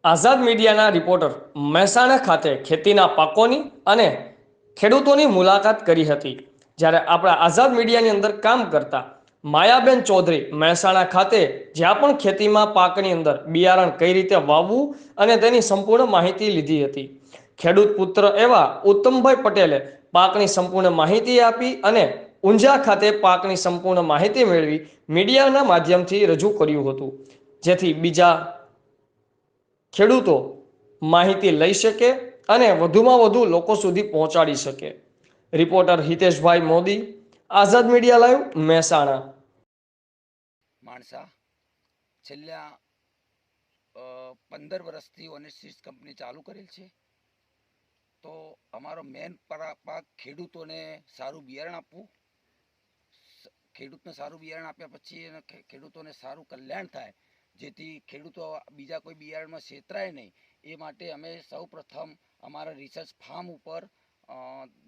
આઝાદ મીડિયાના રિપોર્ટર મહેસાણા ખાતે ખેતીના પાકોની અને ખેડૂતોની મુલાકાત કરી હતી। જ્યારે આપણા આઝાદ મીડિયાની અંદર કામ કરતા માયાબેન ચૌધરી મહેસાણા ખાતે જ્યાં પણ ખેતીમાં પાકની અંદર બિયારણ કઈ રીતે વાવવું અને તેની સંપૂર્ણ માહિતી લીધી હતી। ખેડૂત પુત્ર એવા ઉત્તમભાઈ પટેલે પાકની સંપૂર્ણ માહિતી આપી અને ઊંઝા ખાતે પાકની સંપૂર્ણ માહિતી મેળવી મીડિયાના માધ્યમથી રજૂ કર્યું હતું, જેથી બીજા ખેડૂતો માહિતી લઈ શકે અને વધુમાં વધુ લોકો સુધી પહોંચાડી શકે। રિપોર્ટર હિતેશભાઈ મોદી, આઝાદ મીડિયા લાઈવ, મહેસાણા। માણસા છેલ્લા 15 વર્ષથી ઓનેસ્ટ કંપની ચાલુ કરેલ છે। તો અમારો મેન પાક ખેડૂતોને સારું બિયારણ આપવું, ખેડૂતને સારું બિયારણ આપ્યા પછી ખેડૂતોને સારું કલ્યાણ થાય, જેથી ખેડૂતો બીજા કોઈ બિયારણમાં છેતરાય નહીં, એ માટે અમે સૌ પ્રથમ અમારા રિસર્ચ ફાર્મ ઉપર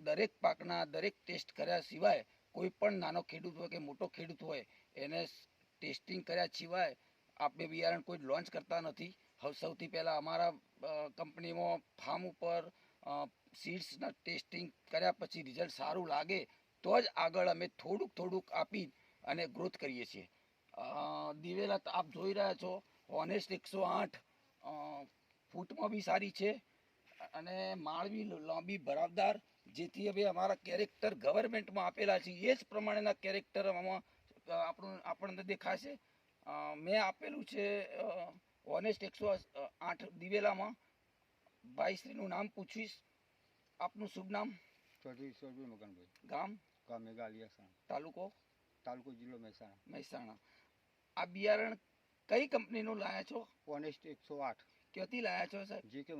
દરેક પાકના દરેક ટેસ્ટ કર્યા સિવાય કોઈ પણ નાનો ખેડૂત હોય કે મોટો ખેડૂત હોય એને ટેસ્ટિંગ કર્યા સિવાય આપણે બિયારણ કોઈ લોન્ચ કરતા નથી। સૌથી પહેલાં અમારા કંપનીમાં ફાર્મ ઉપર સીડ્સના ટેસ્ટિંગ કર્યા પછી રિઝલ્ટ સારું લાગે તો જ આગળ અમે થોડુંક આપી અને ગ્રોથ કરીએ છીએ। દિવેલા આપ જોઈ રહ્યા છો, ઓનેસ્ટ 108 ફૂટમાં બી સારી છે અને માળ બી લાંબી ભરાવદાર, જેથી હવે અમારા કેરેક્ટર ગવર્મેન્ટમાં આપેલા છે એ જ પ્રમાણેના કેરેક્ટર આમાં આપણને દેખાશે। મેં આપેલું છે ઓનેસ્ટ 108 દિવેલામાં। ભાઈશ્રીનું નામ પૂછીશ, આપનું શુભ નામ? ચૌધરી ઈશ્વરભાઈ મગનભાઈ, ગામ? ગામ મેઘાલિયા, તાલુકો જિલ્લો મહેસાણા। આ બિયારણ કઈ કંપનીનું લાયા છો? ઓનેસ્ટ 108 ક્યાંથી લાયા છો સાહેબ? જે કે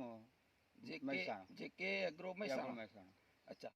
જે કે એગ્રો મહેસાણા। અચ્છા,